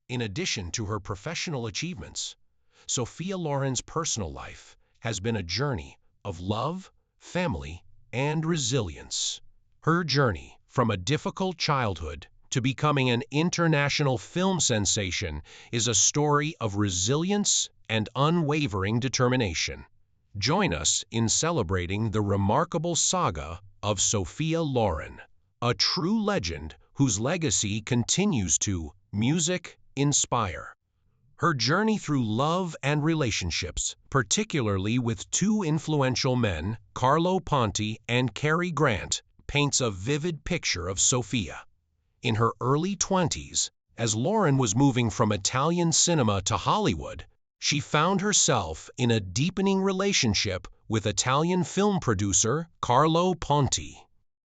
In addition to her professional achievements, Sophia Loren's personal life has been a journey of love, family, and resilience. Her journey from a difficult childhood to becoming an international film sensation is a story of resilience and unwavering determination. Join us in celebrating the remarkable saga of Sophia Loren, a true legend whose legacy continues to inspire. Her journey through love and relationships, particularly with two influential men, Carlo Ponti and Cary Grant, paints a vivid picture of Sophia. In her early 20s, as Loren was moving from Italian cinema to Hollywood, she found herself in a deepening relationship with Italian film producer Carlo Ponti.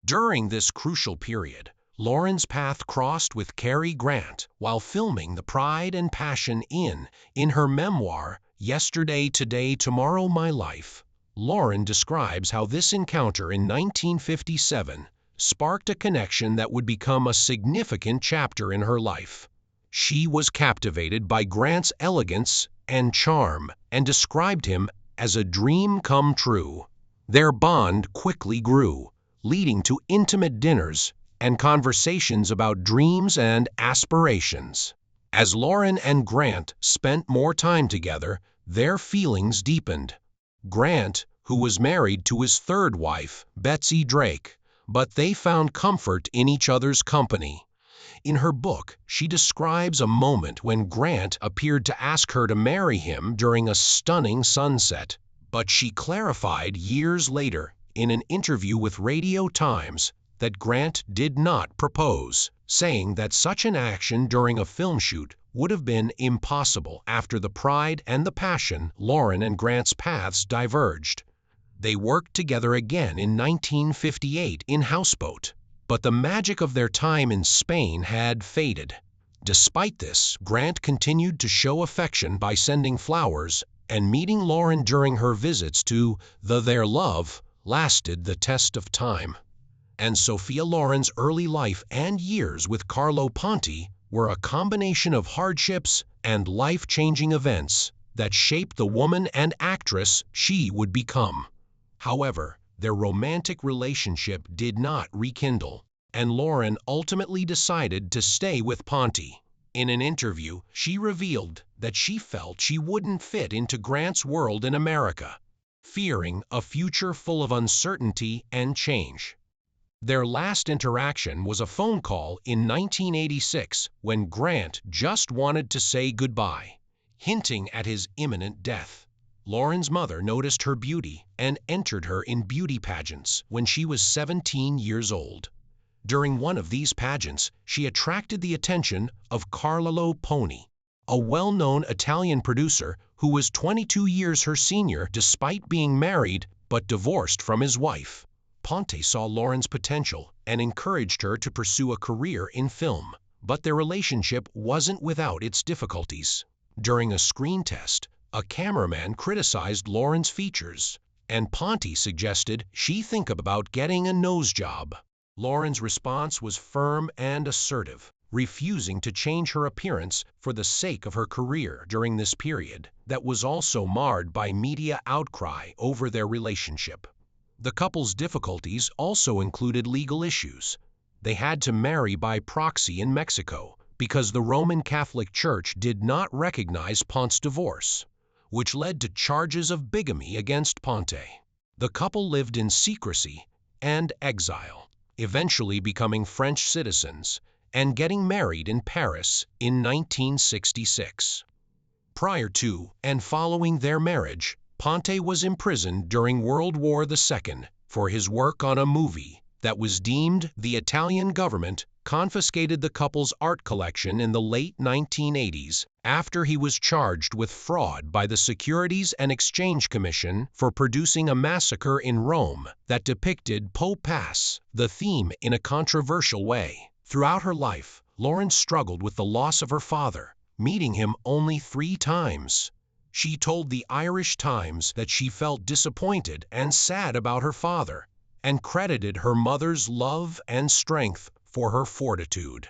During this crucial period, Loren's path crossed with Cary Grant while filming The Pride and Passion in her memoir, Yesterday, Today, Tomorrow, My Life. Loren describes how this encounter in 1957 sparked a connection that would become a significant chapter in her life. She was captivated by Grant's elegance and charm and described him as a dream come true. Their bond quickly grew, leading to intimate dinners and conversations about dreams and aspirations. As Loren and Grant spent more time together, their feelings deepened. Grant, who was married to his third wife, Betsy Drake, but they found comfort in each other's company. In her book, she describes a moment when Grant appeared to ask her to marry him during a stunning sunset, but she clarified years later in an interview with Radio Times that Grant did not propose, saying that such an action during a film shoot would have been impossible. After The Pride and the Passion, Loren and Grant's paths diverged. They worked together again in 1958 in Houseboat, but the magic of their time in Spain had faded. Despite this, Grant continued to show affection by sending flowers and meeting Loren during her visits to their love lasted the test of time. And Sophia Loren's early life and years with Carlo Ponti were a combination of hardships and life-changing events that shaped the woman and actress she would become. However, their romantic relationship did not rekindle, and Loren ultimately decided to stay with Ponti. In an interview, she revealed that she felt she wouldn't fit into Grant's world in America, fearing a future full of uncertainty and change. Their last interaction was a phone call in 1986 when Grant just wanted to say goodbye, hinting at his imminent death. Loren's mother noticed her beauty and entered her in beauty pageants when she was 17 years old. During one of these pageants, she attracted the attention of Carlo Ponti, a well-known Italian producer who was 22 years her senior despite being married but divorced from his wife. Ponti saw Loren's potential and encouraged her to pursue a career in film, but their relationship wasn't without its difficulties. During a screen test, a cameraman criticized Loren's features, and Ponti suggested she think about getting a nose job. Loren's response was firm and assertive, refusing to change her appearance for the sake of her career during this period that was also marred by media outcry over their relationship. The couple's difficulties also included legal issues. They had to marry by proxy in Mexico because the Roman Catholic Church did not recognize Ponti's divorce, which led to charges of bigamy against Ponti. The couple lived in secrecy and exile, eventually becoming French citizens and getting married in Paris in 1966. Prior to and following their marriage, Ponti was imprisoned during World War II for his work on a movie that was deemed. The Italian government confiscated the couple's art collection in the late 1980s after he was charged with fraud by the Securities and Exchange Commission for producing a massacre in Rome that depicted Pass, the theme, in a controversial way. Throughout her life, Loren struggled with the loss of her father, meeting him only 3 times. She told the Irish Times that she felt disappointed and sad about her father, and credited her mother's love and strength for her fortitude.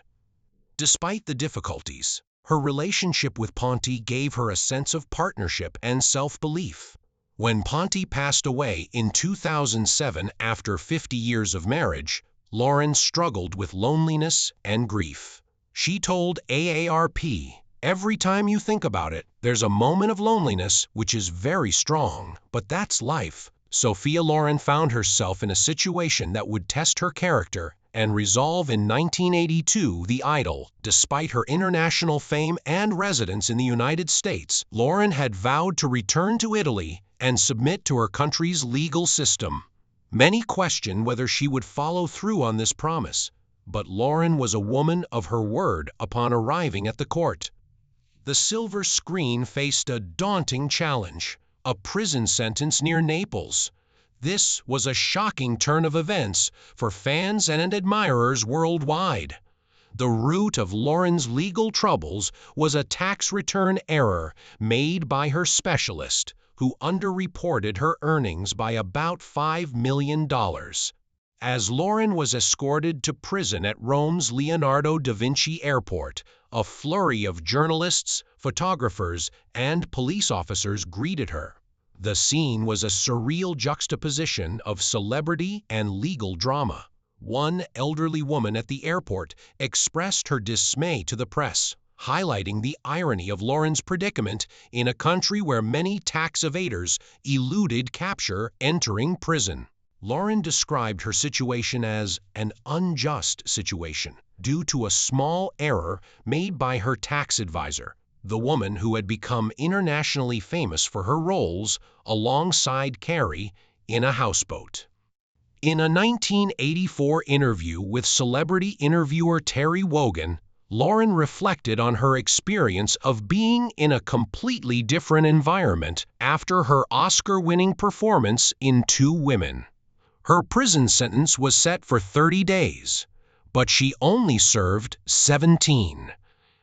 Despite the difficulties, Her relationship with Ponte gave her a sense of partnership and self-belief. When Ponte passed away in 2007 after 50 years of marriage, Loren struggled with loneliness and grief. She told AARP, "Every time you think about it, there's a moment of loneliness which is very strong, but that's life." Sophia Loren found herself in a situation that would test her character and resolve in 1982. The Idol. Despite her international fame and residence in the United States, Loren had vowed to return to Italy and submit to her country's legal system. Many questioned whether she would follow through on this promise, but Loren was a woman of her word upon arriving at the court. The silver screen faced a daunting challenge: a prison sentence near Naples. This was a shocking turn of events for fans and admirers worldwide. The root of Loren's legal troubles was a tax return error made by her specialist, who underreported her earnings by about $5 million. As Loren was escorted to prison at Rome's Leonardo da Vinci Airport, a flurry of journalists, photographers, and police officers greeted her. The scene was a surreal juxtaposition of celebrity and legal drama. One elderly woman at the airport expressed her dismay to the press, highlighting the irony of Loren's predicament in a country where many tax evaders eluded capture entering prison. Loren described her situation as an unjust situation due to a small error made by her tax advisor, the woman who had become internationally famous for her roles alongside Carrie in A Houseboat. In a 1984 interview with celebrity interviewer Terry Wogan, Loren reflected on her experience of being in a completely different environment after her Oscar-winning performance in Two Women. Her prison sentence was set for 30 days, but she only served 17.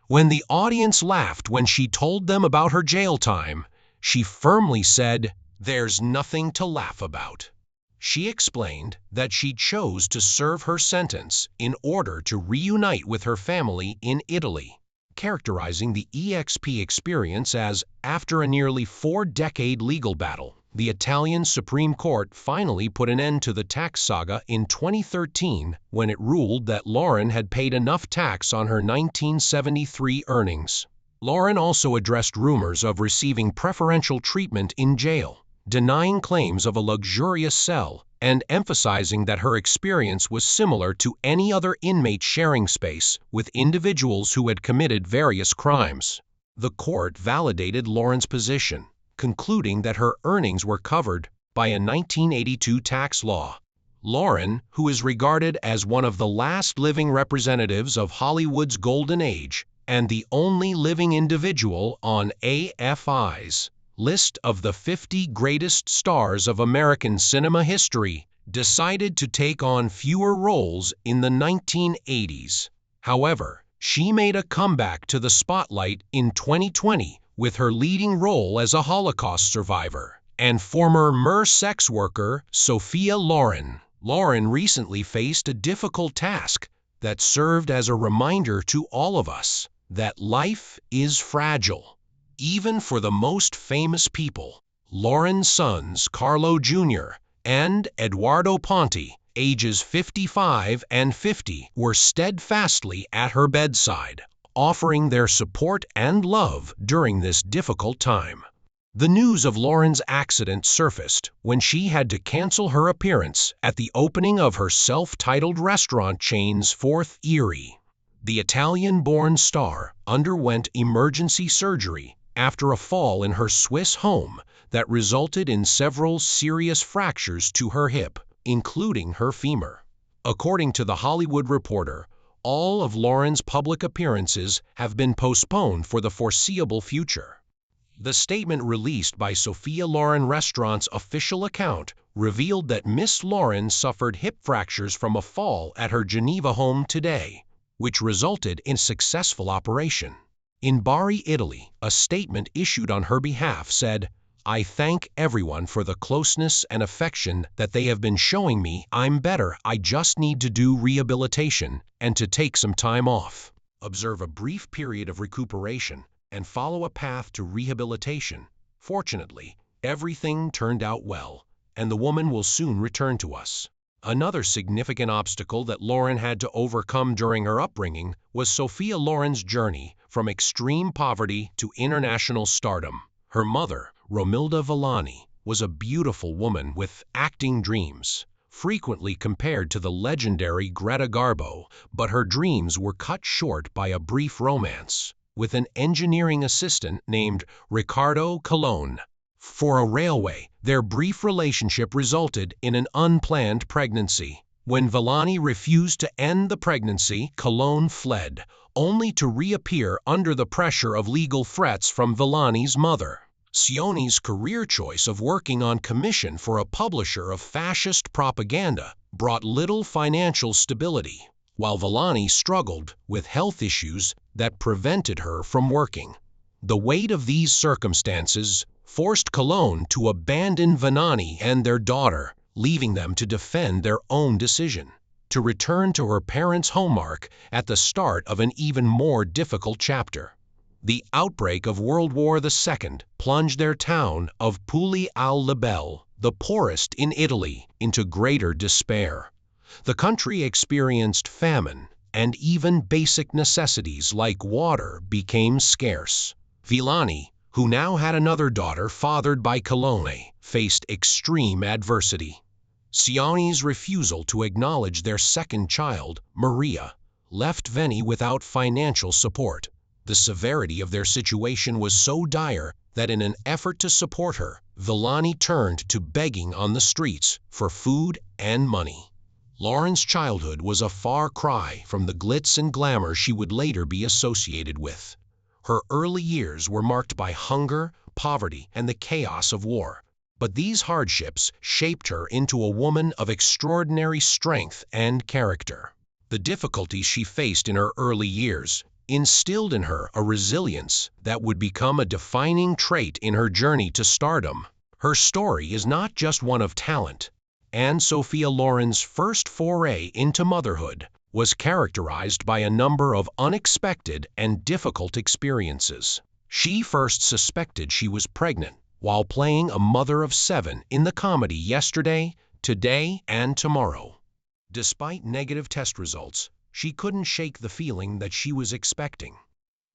When the audience laughed when she told them about her jail time, she firmly said, "There's nothing to laugh about." She explained that she chose to serve her sentence in order to reunite with her family in Italy, characterizing the EXP experience as, after a nearly 4-decade legal battle, the Italian Supreme Court finally put an end to the tax saga in 2013 when it ruled that Loren had paid enough tax on her 1973 earnings. Loren also addressed rumors of receiving preferential treatment in jail, denying claims of a luxurious cell and emphasizing that her experience was similar to any other inmate sharing space with individuals who had committed various crimes. The court validated Loren's position, concluding that her earnings were covered by a 1982 tax law. Loren, who is regarded as one of the last living representatives of Hollywood's golden age and the only living individual on AFI's list of the 50 greatest stars of American cinema history, decided to take on fewer roles in the 1980s. However, she made a comeback to the spotlight in 2020 with her leading role as a Holocaust survivor and former MER sex worker Sophia Loren. Loren recently faced a difficult task that served as a reminder to all of us that life is fragile. Even for the most famous people, Loren's sons Carlo Jr. and Eduardo Ponte, ages 55 and 50, were steadfastly at her bedside, offering their support and love during this difficult time. The news of Loren's accident surfaced when she had to cancel her appearance at the opening of her self-titled restaurant chain's fourth Erie. The Italian-born star underwent emergency surgery after a fall in her Swiss home that resulted in several serious fractures to her hip, including her femur. According to The Hollywood Reporter, all of Loren's public appearances have been postponed for the foreseeable future. The statement released by Sophia Loren Restaurant's official account revealed that Miss Loren suffered hip fractures from a fall at her Geneva home today, which resulted in a successful operation. In Bari, Italy, a statement issued on her behalf said, "I thank everyone for the closeness and affection that they have been showing me. I'm better. I just need to do rehabilitation and to take some time off." observe a brief period of recuperation, and follow a path to rehabilitation. Fortunately, everything turned out well, and the woman will soon return to us. Another significant obstacle that Loren had to overcome during her upbringing was Sophia Loren's journey from extreme poverty to international stardom. Her mother, Romilda Villani, was a beautiful woman with acting dreams, frequently compared to the legendary Greta Garbo, but her dreams were cut short by a brief romance with an engineering assistant named Ricardo Colon. For a railway, their brief relationship resulted in an unplanned pregnancy. When Villani refused to end the pregnancy, Colon fled, only to reappear under the pressure of legal threats from Villani's mother. Sioni's career choice of working on commission for a publisher of fascist propaganda brought little financial stability, while Villani struggled with health issues that prevented her from working. The weight of these circumstances forced Colon to abandon Villani and their daughter, leaving them to defend their own decision to return to her parents' homemark at the start of an even more difficult chapter. The outbreak of World War II plunged their town of Puglia al Labelle, the poorest in Italy, into greater despair. The country experienced famine, and even basic necessities like water became scarce. Villani, who now had another daughter fathered by Colon, faced extreme adversity. Sioni's refusal to acknowledge their second child, Maria, left Veni without financial support. The severity of their situation was so dire that in an effort to support her, Villani turned to begging on the streets for food and money. Loren's childhood was a far cry from the glitz and glamour she would later be associated with. Her early years were marked by hunger, poverty, and the chaos of war. But these hardships shaped her into a woman of extraordinary strength and character. The difficulties she faced in her early years instilled in her a resilience that would become a defining trait in her journey to stardom. Her story is not just one of talent, and Sophia Loren's first foray into motherhood was characterized by a number of unexpected and difficult experiences. She first suspected she was pregnant while playing a mother of 7 in the comedy Yesterday, Today, and Tomorrow. Despite negative test results, she couldn't shake the feeling that she was expecting.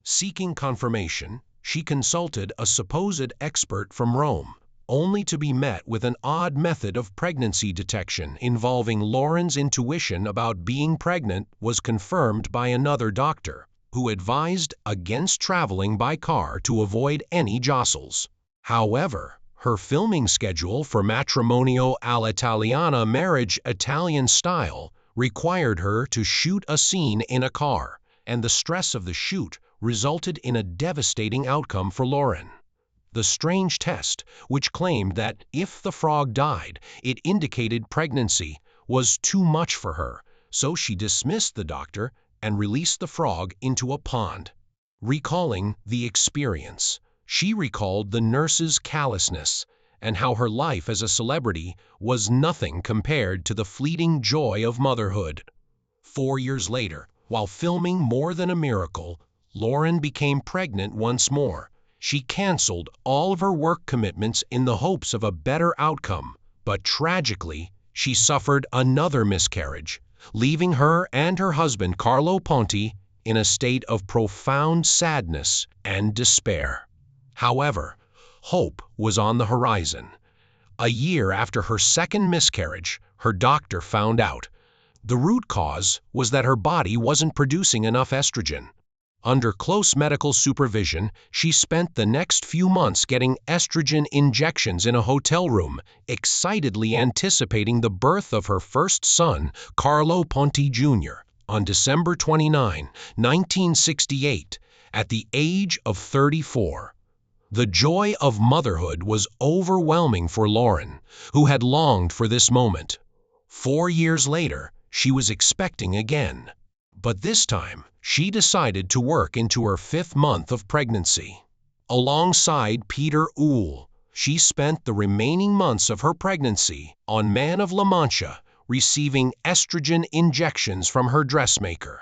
Seeking confirmation, she consulted a supposed expert from Rome, only to be met with an odd method of pregnancy detection involving Loren's intuition about being pregnant was confirmed by another doctor, who advised against traveling by car to avoid any jostles. However, her filming schedule for Matrimonio all'Italiana, marriage Italian style, required her to shoot a scene in a car, and the stress of the shoot resulted in a devastating outcome for Loren. The strange test, which claimed that if the frog died, it indicated pregnancy, was too much for her, so she dismissed the doctor and released the frog into a pond. Recalling the experience, she recalled the nurse's callousness and how her life as a celebrity was nothing compared to the fleeting joy of motherhood. 4 years later, while filming More Than a Miracle, Loren became pregnant once more. She canceled all of her work commitments in the hopes of a better outcome, but tragically, she suffered another miscarriage, leaving her and her husband Carlo Ponti in a state of profound sadness and despair. However, hope was on the horizon. A year after her second miscarriage, her doctor found out. The root cause was that her body wasn't producing enough estrogen. Under close medical supervision, she spent the next few months getting estrogen injections in a hotel room, excitedly anticipating the birth of her first son, Carlo Ponti Jr., on December 29, 1968, at the age of 34. The joy of motherhood was overwhelming for Loren, who had longed for this moment. 4 years later, she was expecting again. But this time, she decided to work into her 5th month of pregnancy. Alongside Peter Uhl, she spent the remaining months of her pregnancy on Man of La Mancha, receiving estrogen injections from her dressmaker.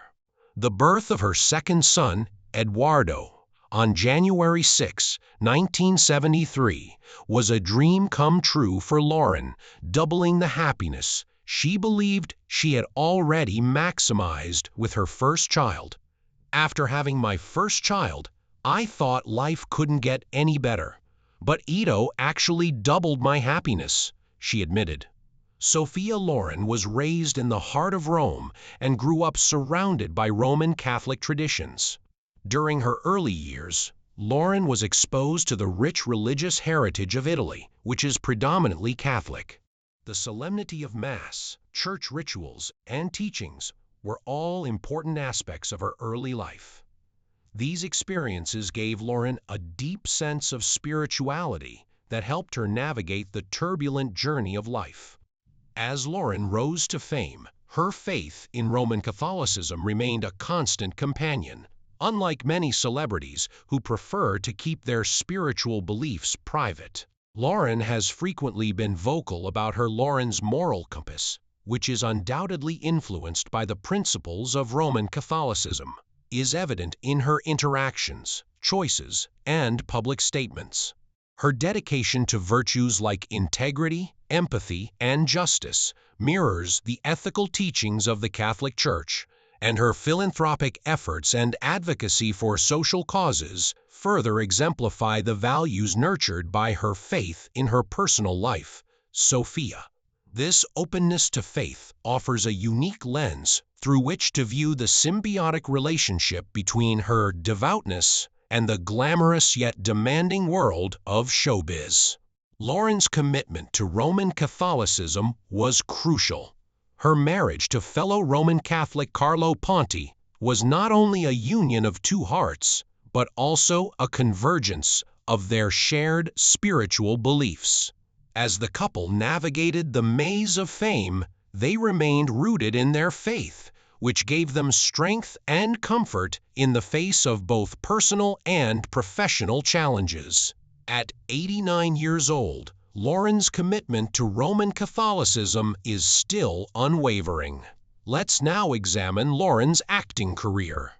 The birth of her second son, Eduardo, on January 6, 1973, was a dream come true for Loren, doubling the happiness she believed she had already maximized with her first child. After having my first child, I thought life couldn't get any better. But Ito actually doubled my happiness, she admitted. Sophia Loren was raised in the heart of Rome and grew up surrounded by Roman Catholic traditions. During her early years, Loren was exposed to the rich religious heritage of Italy, which is predominantly Catholic. The solemnity of Mass, church rituals, and teachings were all important aspects of her early life. These experiences gave Loren a deep sense of spirituality that helped her navigate the turbulent journey of life. As Loren rose to fame, her faith in Roman Catholicism remained a constant companion, unlike many celebrities who prefer to keep their spiritual beliefs private. Loren has frequently been vocal about her Loren's moral compass, which is undoubtedly influenced by the principles of Roman Catholicism, is evident in her interactions, choices, and public statements. Her dedication to virtues like integrity, empathy, and justice mirrors the ethical teachings of the Catholic Church, and her philanthropic efforts and advocacy for social causes further exemplify the values nurtured by her faith in her personal life. Sophia. This openness to faith offers a unique lens through which to view the symbiotic relationship between her devoutness and the glamorous yet demanding world of showbiz. Loren's commitment to Roman Catholicism was crucial. Her marriage to fellow Roman Catholic Carlo Ponti was not only a union of two hearts, but also a convergence of their shared spiritual beliefs. As the couple navigated the maze of fame, they remained rooted in their faith, which gave them strength and comfort in the face of both personal and professional challenges. At 89 years old, Loren's commitment to Roman Catholicism is still unwavering. Let's now examine Loren's acting career.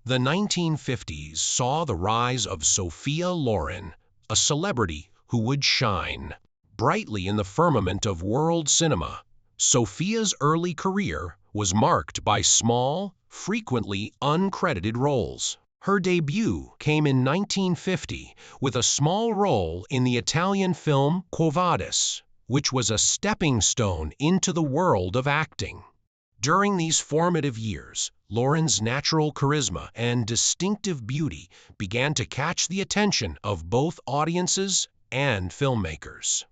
The 1950s saw the rise of Sophia Loren, a celebrity who would shine brightly in the firmament of world cinema. Sophia's early career was marked by small, frequently uncredited roles. Her debut came in 1950 with a small role in the Italian film Quo Vadis, which was a stepping stone into the world of acting. During these formative years, Loren's natural charisma and distinctive beauty began to catch the attention of both audiences and filmmakers.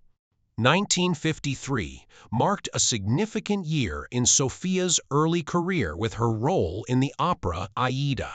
1953 marked a significant year in Sophia's early career with her role in the opera Aida.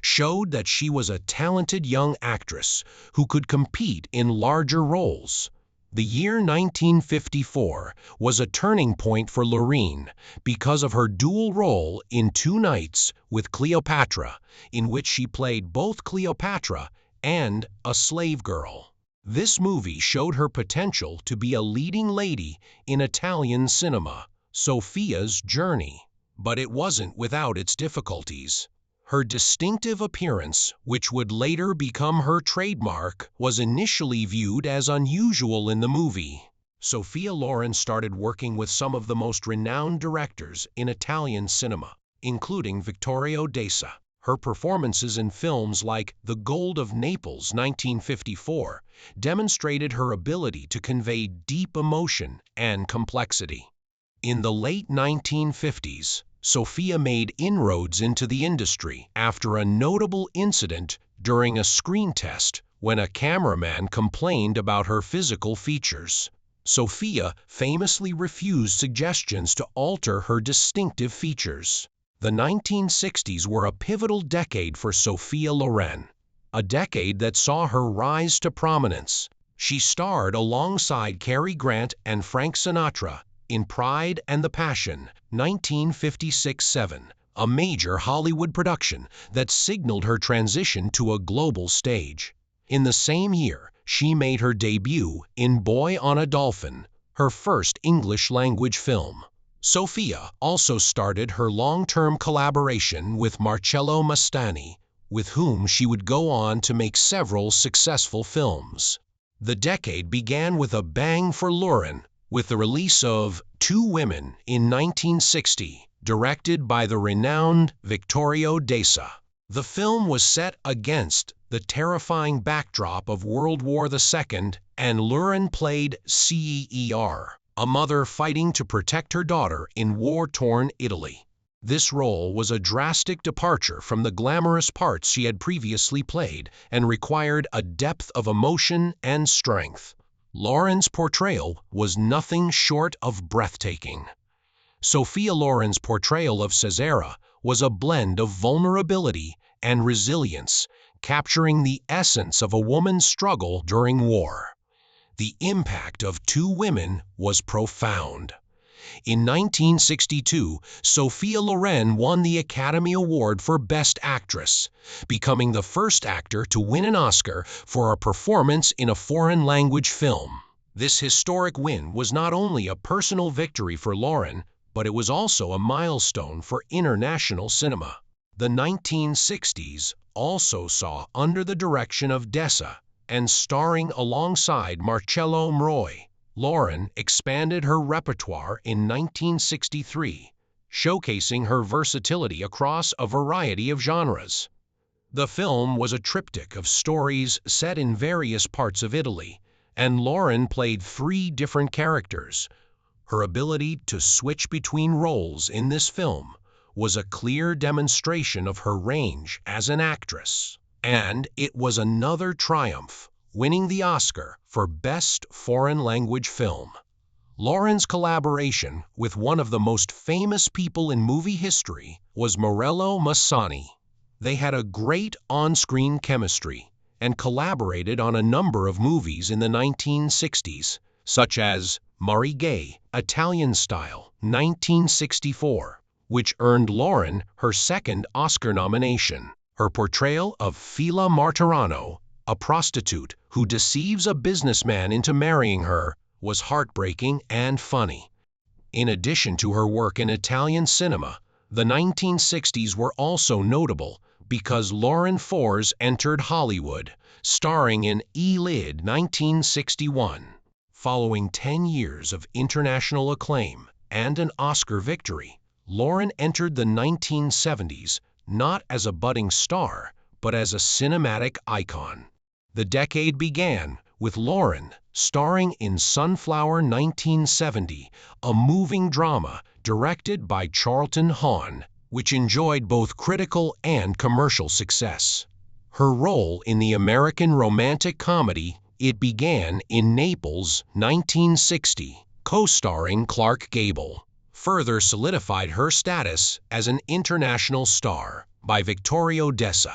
Showed that she was a talented young actress who could compete in larger roles. The year 1954 was a turning point for Loren because of her dual role in Two Nights with Cleopatra, in which she played both Cleopatra and a slave girl. This movie showed her potential to be a leading lady in Italian cinema, Sophia's journey. But it wasn't without its difficulties. Her distinctive appearance, which would later become her trademark, was initially viewed as unusual in the movie. Sophia Loren started working with some of the most renowned directors in Italian cinema, including Vittorio Desa. Her performances in films like The Gold of Naples 1954 demonstrated her ability to convey deep emotion and complexity. In the late 1950s, Sophia made inroads into the industry after a notable incident during a screen test when a cameraman complained about her physical features. Sophia famously refused suggestions to alter her distinctive features. The 1960s were a pivotal decade for Sophia Loren, a decade that saw her rise to prominence. She starred alongside Cary Grant and Frank Sinatra in Pride and the Passion, 1956-7, a major Hollywood production that signaled her transition to a global stage. In the same year, she made her debut in Boy on a Dolphin, her first English-language film. Sophia also started her long-term collaboration with Marcello Mastani, with whom she would go on to make several successful films. The decade began with a bang for Loren, with the release of Two Women in 1960, directed by the renowned Vittorio Desa. The film was set against the terrifying backdrop of World War II, and Loren played Cer, a mother fighting to protect her daughter in war-torn Italy. This role was a drastic departure from the glamorous parts she had previously played and required a depth of emotion and strength. Loren's portrayal was nothing short of breathtaking. Sophia Loren's portrayal of Caesara was a blend of vulnerability and resilience, capturing the essence of a woman's struggle during war. The impact of Two Women was profound. In 1962, Sophia Loren won the Academy Award for Best Actress, becoming the first actor to win an Oscar for a performance in a foreign language film. This historic win was not only a personal victory for Loren, but it was also a milestone for international cinema. The 1960s also saw, under the direction of Desa and starring alongside Marcello Mroy, Loren expanded her repertoire in 1963, showcasing her versatility across a variety of genres. The film was a triptych of stories set in various parts of Italy, and Loren played 3 different characters. Her ability to switch between roles in this film was a clear demonstration of her range as an actress, and it was another triumph, winning the Oscar for Best Foreign Language Film. Loren's collaboration with one of the most famous people in movie history was Marcello Mastani. They had a great on-screen chemistry and collaborated on a number of movies in the 1960s, such as Mari Gay, Italian Style, 1964, which earned Loren her second Oscar nomination. Her portrayal of Fila Martirano, a prostitute who deceives a businessman into marrying her, was heartbreaking and funny. In addition to her work in Italian cinema, the 1960s were also notable because Loren Fors entered Hollywood, starring in E-Lid 1961. Following 10 years of international acclaim and an Oscar victory, Loren entered the 1970s not as a budding star, but as a cinematic icon. The decade began with Loren starring in Sunflower 1970, a moving drama directed by Charlton Heston, which enjoyed both critical and commercial success. Her role in the American romantic comedy It Began in Naples 1960, co-starring Clark Gable, further solidified her status as an international star by Vittorio Desa.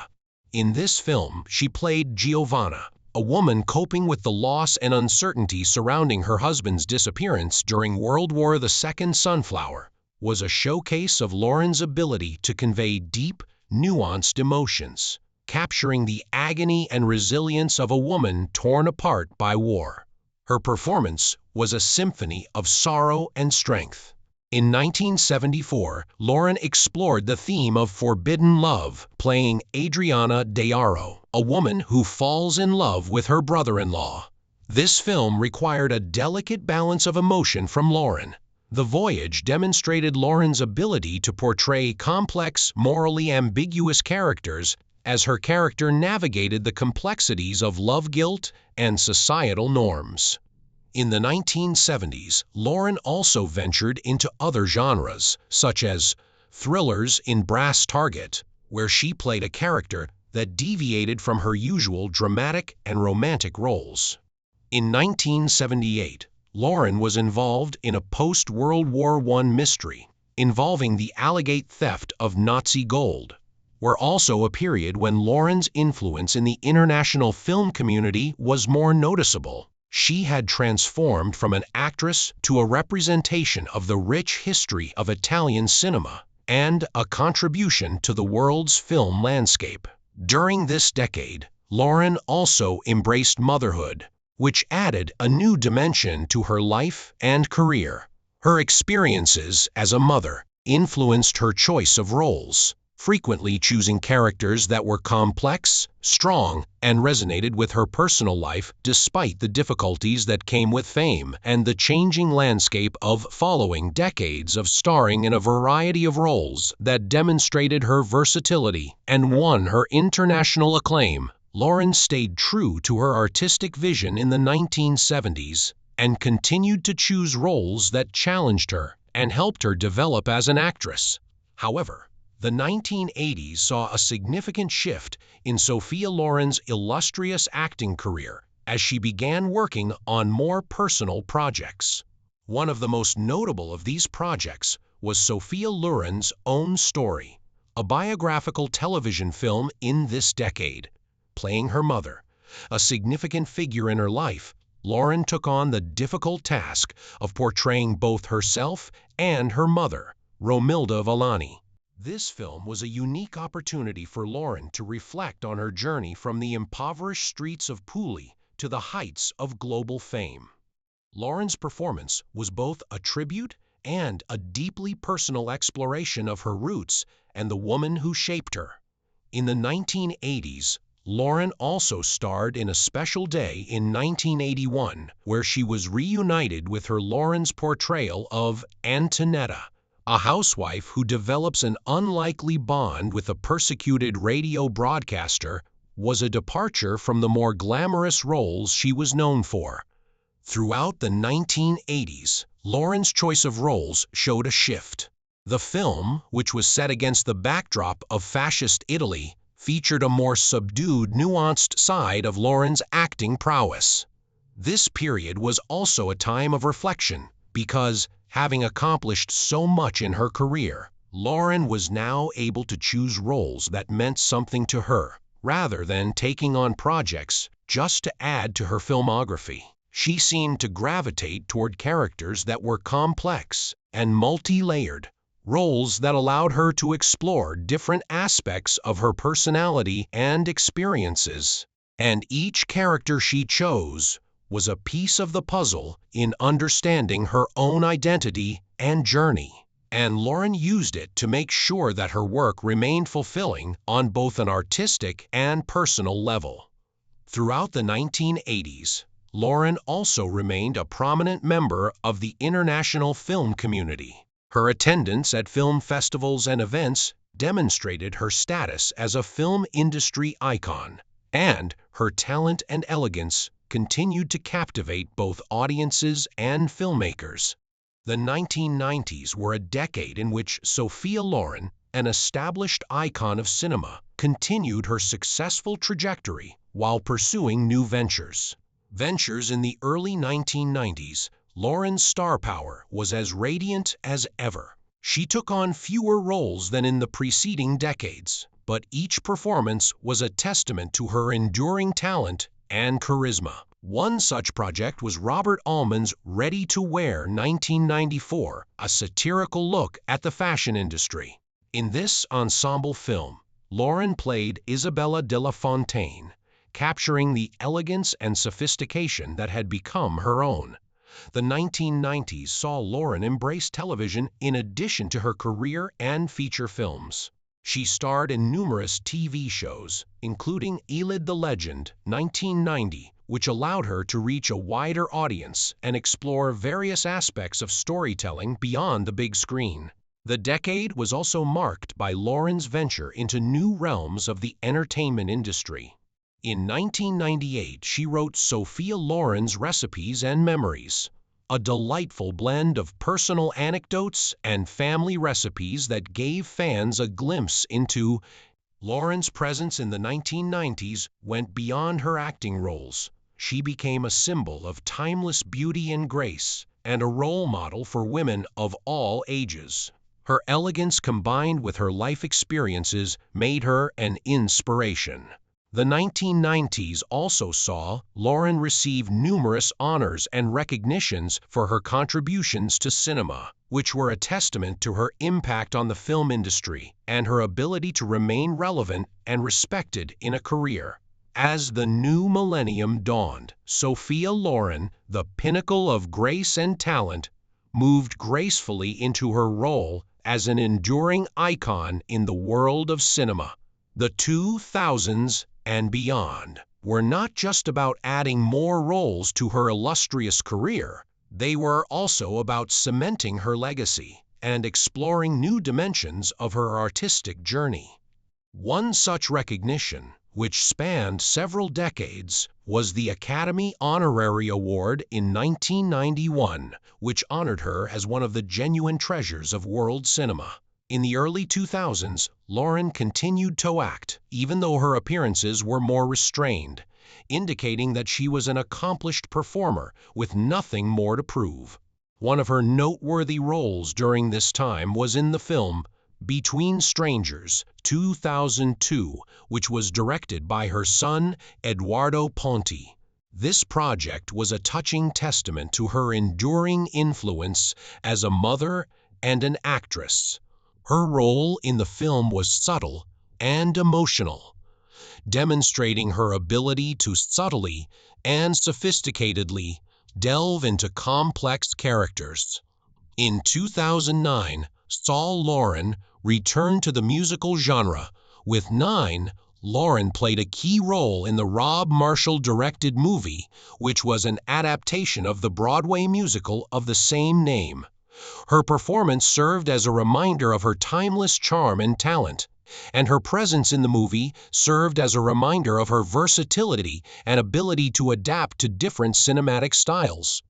In this film, she played Giovanna, a woman coping with the loss and uncertainty surrounding her husband's disappearance during World War II. Sunflower was a showcase of Loren's ability to convey deep, nuanced emotions, capturing the agony and resilience of a woman torn apart by war. Her performance was a symphony of sorrow and strength. In 1974, Loren explored the theme of forbidden love, playing Adriana Daiaro, a woman who falls in love with her brother-in-law. This film required a delicate balance of emotion from Loren. The Voyage demonstrated Loren's ability to portray complex, morally ambiguous characters as her character navigated the complexities of love guilt and societal norms. In the 1970s, Loren also ventured into other genres, such as thrillers in Brass Target, where she played a character that deviated from her usual dramatic and romantic roles. In 1978, Loren was involved in a post-World War I mystery involving the Allegate theft of Nazi gold, were also a period when Loren's influence in the international film community was more noticeable. She had transformed from an actress to a representation of the rich history of Italian cinema and a contribution to the world's film landscape. During this decade, Loren also embraced motherhood, which added a new dimension to her life and career. Her experiences as a mother influenced her choice of roles, frequently choosing characters that were complex, strong, and resonated with her personal life despite the difficulties that came with fame and the changing landscape of following decades of starring in a variety of roles that demonstrated her versatility and won her international acclaim. Loren stayed true to her artistic vision in the 1970s and continued to choose roles that challenged her and helped her develop as an actress. However, the 1980s saw a significant shift in Sophia Loren's illustrious acting career as she began working on more personal projects. One of the most notable of these projects was Sophia Loren's Own Story, a biographical television film in this decade. Playing her mother, a significant figure in her life, Loren took on the difficult task of portraying both herself and her mother, Romilda Villani. This film was a unique opportunity for Loren to reflect on her journey from the impoverished streets of Puli to the heights of global fame. Loren's performance was both a tribute and a deeply personal exploration of her roots and the woman who shaped her. In the 1980s, Loren also starred in A Special Day in 1981, where she was reunited with her Loren's portrayal of Antonetta, a housewife who develops an unlikely bond with a persecuted radio broadcaster, was a departure from the more glamorous roles she was known for. Throughout the 1980s, Loren's choice of roles showed a shift. The film, which was set against the backdrop of fascist Italy, featured a more subdued, nuanced side of Loren's acting prowess. This period was also a time of reflection, because, having accomplished so much in her career, Loren was now able to choose roles that meant something to her, rather than taking on projects just to add to her filmography. She seemed to gravitate toward characters that were complex and multi-layered, roles that allowed her to explore different aspects of her personality and experiences. And each character she chose was a piece of the puzzle in understanding her own identity and journey. And Loren used it to make sure that her work remained fulfilling on both an artistic and personal level. Throughout the 1980s, Loren also remained a prominent member of the international film community. Her attendance at film festivals and events demonstrated her status as a film industry icon, and her talent and elegance continued to captivate both audiences and filmmakers. The 1990s were a decade in which Sophia Loren, an established icon of cinema, continued her successful trajectory while pursuing new ventures. In the early 1990s, Loren's star power was as radiant as ever. She took on fewer roles than in the preceding decades, but each performance was a testament to her enduring talent and charisma. One such project was Robert Altman's Ready to Wear 1994, a satirical look at the fashion industry. In this ensemble film, Loren played Isabella de la Fontaine, capturing the elegance and sophistication that had become her own. The 1990s saw Loren embrace television in addition to her career and feature films. She starred in numerous TV shows, including Elid the Legend, 1990, which allowed her to reach a wider audience and explore various aspects of storytelling beyond the big screen. The decade was also marked by Loren's venture into new realms of the entertainment industry. In 1998, she wrote Sophia Loren's Recipes and Memories, a delightful blend of personal anecdotes and family recipes that gave fans a glimpse into. Loren's presence in the 1990s went beyond her acting roles. She became a symbol of timeless beauty and grace, and a role model for women of all ages. Her elegance combined with her life experiences made her an inspiration. The 1990s also saw Loren receive numerous honors and recognitions for her contributions to cinema, which were a testament to her impact on the film industry and her ability to remain relevant and respected in a career. As the new millennium dawned, Sophia Loren, the pinnacle of grace and talent, moved gracefully into her role as an enduring icon in the world of cinema. The 2000s and beyond were not just about adding more roles to her illustrious career, they were also about cementing her legacy and exploring new dimensions of her artistic journey. One such recognition, which spanned several decades, was the Academy Honorary Award in 1991, which honored her as one of the genuine treasures of world cinema. In the early 2000s, Loren continued to act, even though her appearances were more restrained, indicating that she was an accomplished performer with nothing more to prove. One of her noteworthy roles during this time was in the film Between Strangers, 2002, which was directed by her son, Eduardo Ponti. This project was a touching testament to her enduring influence as a mother and an actress. Her role in the film was subtle and emotional, demonstrating her ability to subtly and sophisticatedly delve into complex characters. In 2009, Saul Loren returned to the musical genre. With Nine, Loren played a key role in the Rob Marshall-directed movie, which was an adaptation of the Broadway musical of the same name. Her performance served as a reminder of her timeless charm and talent, and her presence in the movie served as a reminder of her versatility and ability to adapt to different cinematic styles.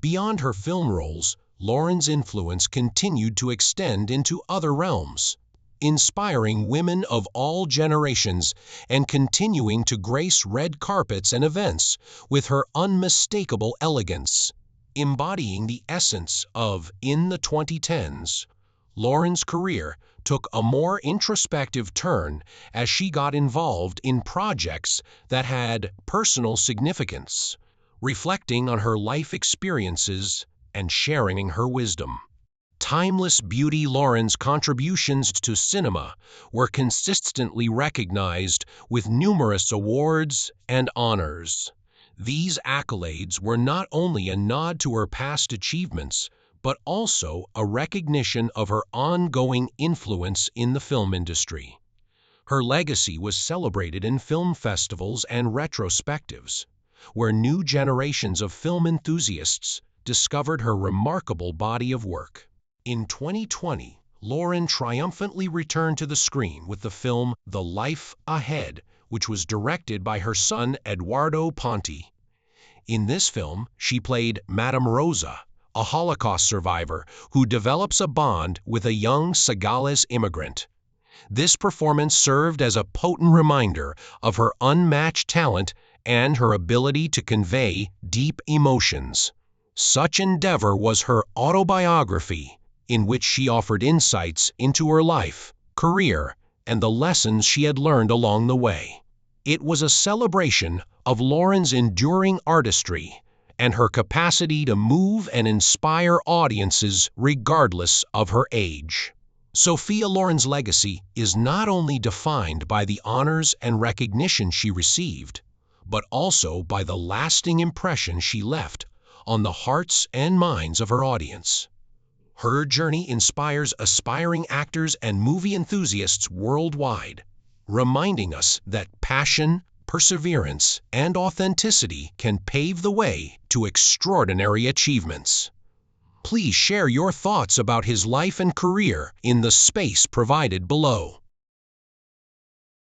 Beyond her film roles, Loren's influence continued to extend into other realms, inspiring women of all generations and continuing to grace red carpets and events with her unmistakable elegance. Embodying the essence of in the 2010s, Loren's career took a more introspective turn as she got involved in projects that had personal significance, reflecting on her life experiences and sharing her wisdom. Timeless beauty, Loren's contributions to cinema were consistently recognized with numerous awards and honors. These accolades were not only a nod to her past achievements, but also a recognition of her ongoing influence in the film industry. Her legacy was celebrated in film festivals and retrospectives, where new generations of film enthusiasts discovered her remarkable body of work. In 2020, Loren triumphantly returned to the screen with the film The Life Ahead, which was directed by her son Eduardo Ponti. In this film, she played Madame Rosa, a Holocaust survivor who develops a bond with a young Senegalese immigrant. This performance served as a potent reminder of her unmatched talent and her ability to convey deep emotions. Such endeavor was her autobiography, in which she offered insights into her life, career, and the lessons she had learned along the way. It was a celebration of Loren's enduring artistry and her capacity to move and inspire audiences regardless of her age. Sophia Loren's legacy is not only defined by the honors and recognition she received, but also by the lasting impression she left on the hearts and minds of her audience. Her journey inspires aspiring actors and movie enthusiasts worldwide, reminding us that passion, perseverance, and authenticity can pave the way to extraordinary achievements. Please share your thoughts about his life and career in the space provided below.